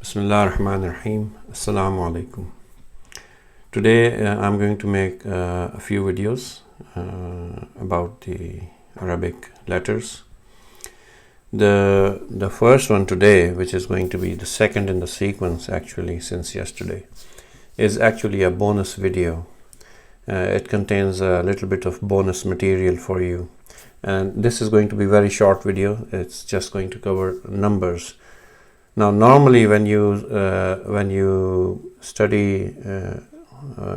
Bismillah ar-Rahman ar-Rahim. Assalamu alaikum. Today I'm going to make a few videos about the Arabic letters. The first one today, which is going to be the second in the sequence actually since yesterday, is actually a bonus video. It contains a little bit of bonus material for you, and this is going to be a very short video. It's just going to cover numbers. Now, normally when you study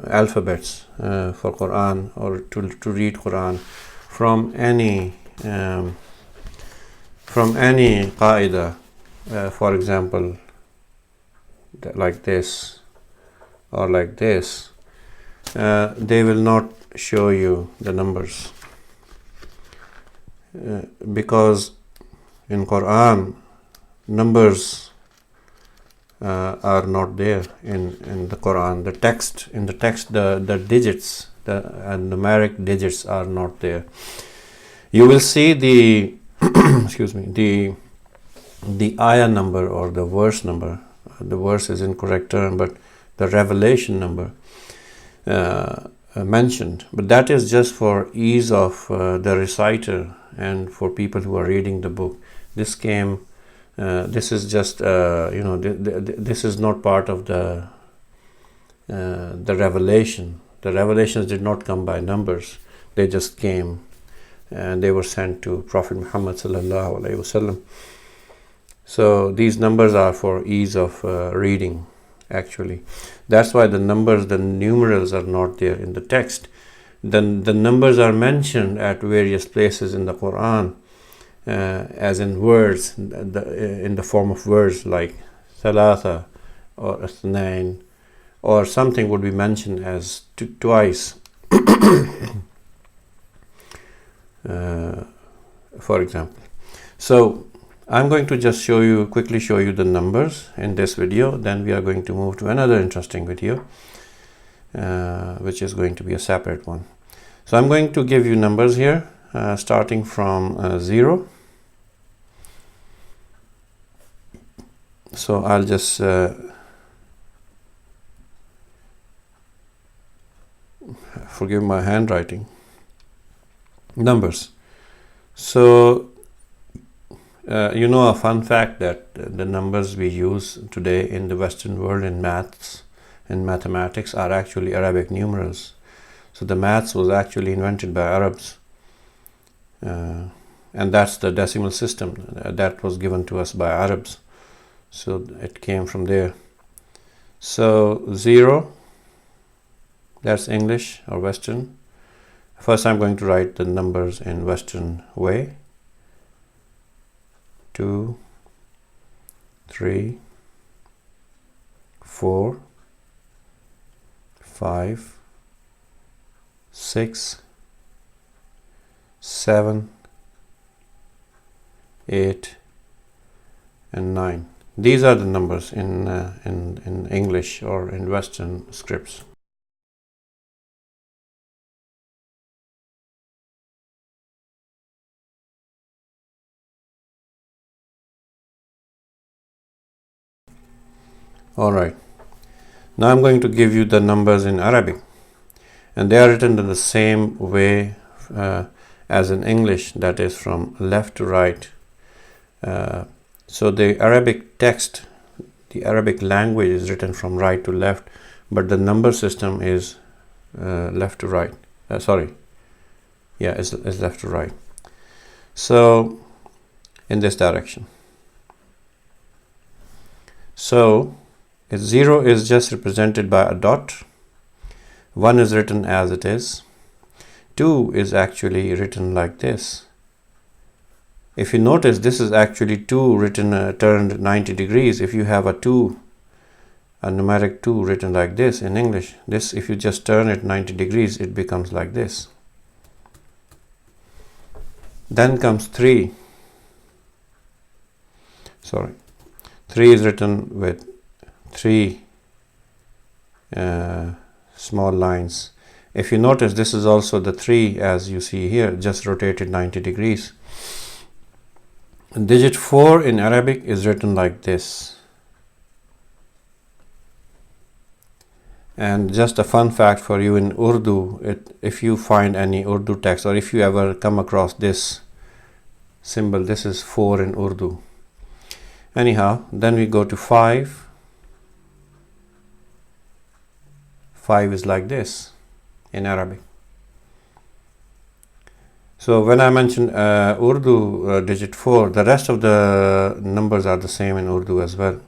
alphabets for Quran or to read Quran from any qaida, for example, like this or like this, they will not show you the numbers because in Quran numbers are not there in the Quran. The text the digits, the numeric digits are not there. You will see the excuse me, the ayah number or the verse number. The verse is incorrect term, but the revelation number mentioned. But that is just for ease of the reciter and for people who are reading the book. This is just this is not part of the revelation. The revelations did not come by numbers. They just came and they were sent to Prophet Muhammad sallallahu alaihi wasallam. So these numbers are for ease of reading actually. That's why the numerals are not there in the text. Then the numbers are mentioned at various places in the Quran as in words, in the form of words like thalatha or athnain, or something would be mentioned as twice. For example. So I'm going to just quickly show you the numbers in this video. Then we are going to move to another interesting video, which is going to be a separate one. So I'm going to give you numbers here, starting from 0. So I'll just forgive my handwriting. Numbers. So a fun fact that the numbers we use today in the Western world in maths and mathematics are actually Arabic numerals. So the maths was actually invented by Arabs, and that's the decimal system that was given to us by Arabs. So it came from there. So 0, that's English or Western. First I'm going to write the numbers in Western way. 2, 3, 4, 5, 6, 7, 8, and 9. These are the numbers in English or in Western scripts. Alright, now I'm going to give you the numbers in Arabic, and they are written in the same way as in English, that is from left to right. So the Arabic text, the Arabic language is written from right to left, but the number system is left to right. It's left to right. So in this direction. So 0 is just represented by a dot. 1 is written as it is. 2 is actually written like this. If you notice, this is actually 2 written turned 90 degrees. If you have a numeric 2 written like this in English, this, if you just turn it 90 degrees, it becomes like this. Then comes 3. 3 is written with 3 small lines. If you notice, this is also the 3 as you see here, just rotated 90 degrees. Digit 4 in Arabic is written like this. And just a fun fact for you, in Urdu, if you find any Urdu text, or if you ever come across this symbol, this is 4 in Urdu. Anyhow, then we go to 5. 5 is like this in Arabic. So when I mentioned Urdu digit 4, the rest of the numbers are the same in Urdu as well.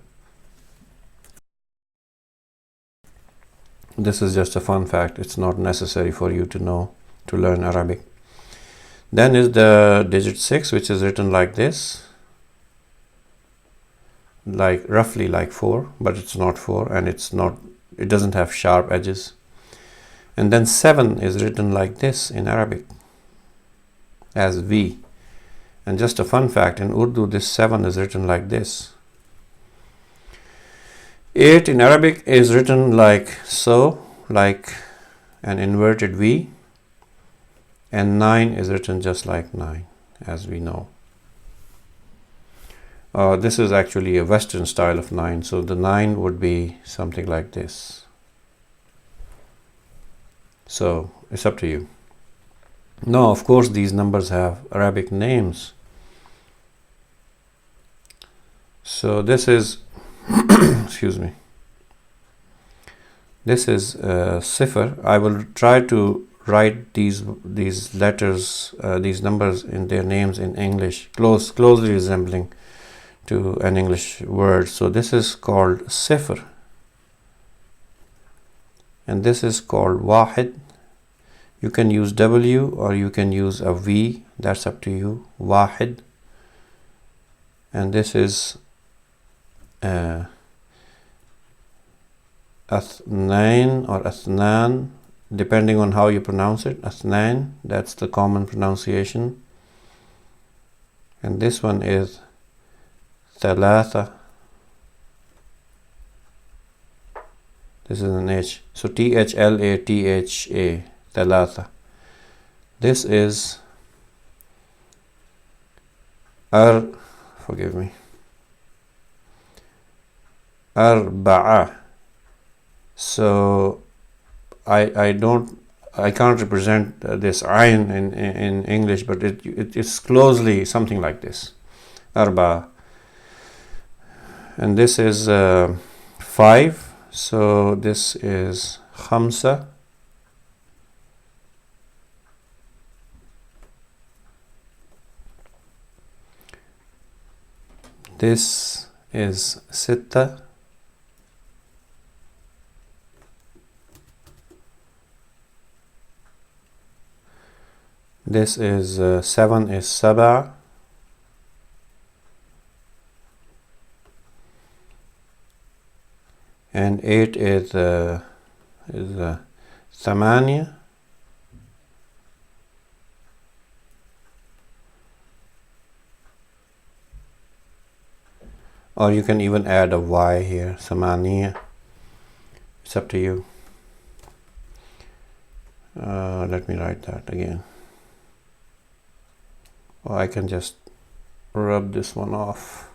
This is just a fun fact. It's not necessary for you to know to learn Arabic. Then is the digit 6, which is written like this, like roughly like 4, but it's not 4, and it doesn't have sharp edges. And then 7 is written like this in Arabic as V. And just a fun fact, in Urdu this 7 is written like this. 8 in Arabic is written like so, like an inverted V, and 9 is written just like 9, as we know. This is actually a Western style of 9, so the 9 would be something like this. So it's up to you. Now, of course, these numbers have Arabic names. So this is excuse me, this is Sifr. I will try to write these letters, these numbers in their names in English, closely resembling to an English word. So this is called Sifr, and this is called Wahid. You can use W or you can use a V, that's up to you. Wahid. And this is Athnain or Athnan, depending on how you pronounce it. Athnain, that's the common pronunciation. And this one is Thalatha. This is an H. So Thalatha. Thalatha. This is forgive me, Arba'a. So I can't represent this ayn in English, but it's closely something like this. Arba'a. And this is 5. So this is Khamsa. This is Sitta. This is 7 is Saba. And 8 is Thamania. Or you can even add a Y here, Samania. It's up to you. Let me write that again. Or I can just rub this one off.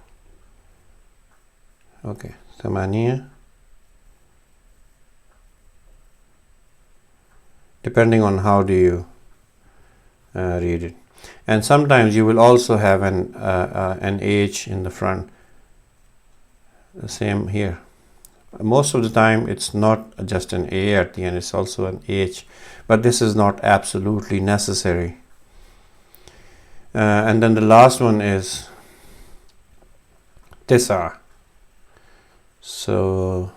Okay, Samania. Depending on how do you read it. And sometimes you will also have an H in the front. The same here. Most of the time it's not just an A at the end, it's also an H, but this is not absolutely necessary. And then the last one is Tisa. So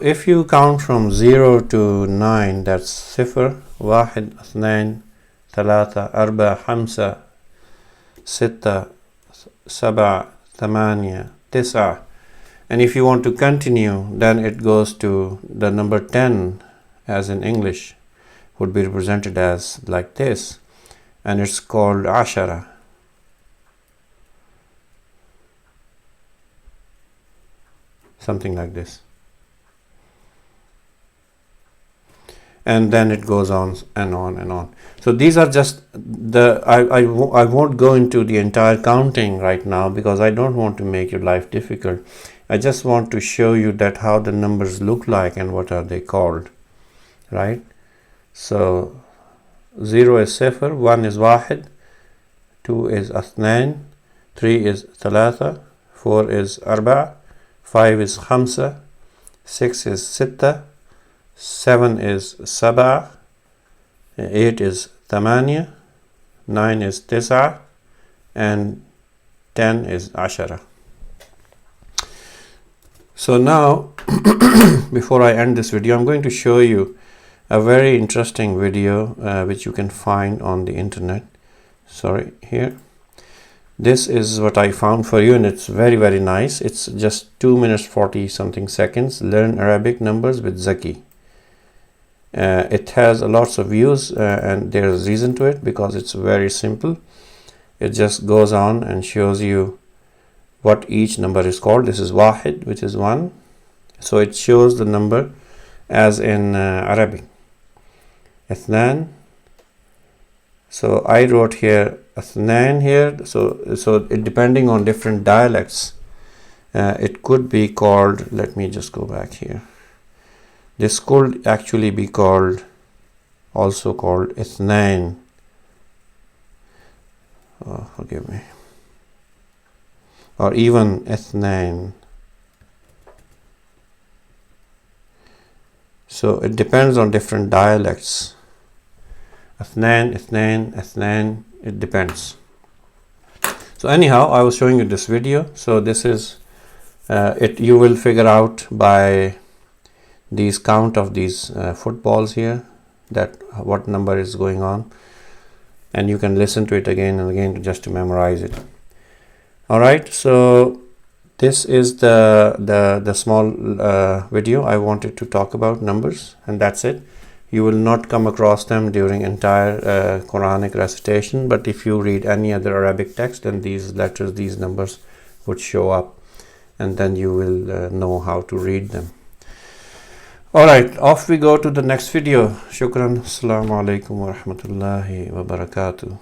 if you count from 0 to 9, that's Sifr, Wahid, Athnain, Thalatha, Arba, Hamsa, Sitta, Saba, Thamania, Tisa. And if you want to continue, then it goes to the number 10, as in English, would be represented as like this, and it's called Ashara. Something like this. and then it goes on and on and on. So these are just the I won't go into the entire counting right now because I don't want to make your life difficult. I just want to show you that how the numbers look like and what are they called, right? So 0 is صفر, 1 is واحد, 2 is اثنين, 3 is ثلاثة, 4 is أربعة, 5 is خمسة, 6 is ستة, 7 is سبعة, 8 is ثمانية, 9 is تسعة, and 10 is عشرة. So now before I end this video, I'm going to show you a very interesting video which you can find on the internet. Sorry, here. This is what I found for you, and it's very nice. It's just 2 minutes 40 something seconds. Learn Arabic numbers with Zaki. It has lots of views and there's reason to it because it's very simple. It just goes on and shows you what each number is called. This is واحد, which is 1. So it shows the number as in Arabic. اثنان. So I wrote here اثنان here. So it depending on different dialects, it could be called. Let me just go back here. This could actually be called, also called اثنين. Oh, forgive me. Or even اثنين. So it depends on different dialects. اثنين, اثنين, اثنين, it depends. So anyhow, I was showing you this video. So this is it. You will figure out by these count of these footballs here that what number is going on, and you can listen to it again and again just to memorize it. All right, so this is the small video I wanted to talk about numbers, and that's it. You will not come across them during entire Quranic recitation, but if you read any other Arabic text, then these letters, these numbers would show up, and then you will know how to read them. Alright, off we go to the next video. Shukran. Assalamu alaikum wa rahmatullahi wa barakatuh.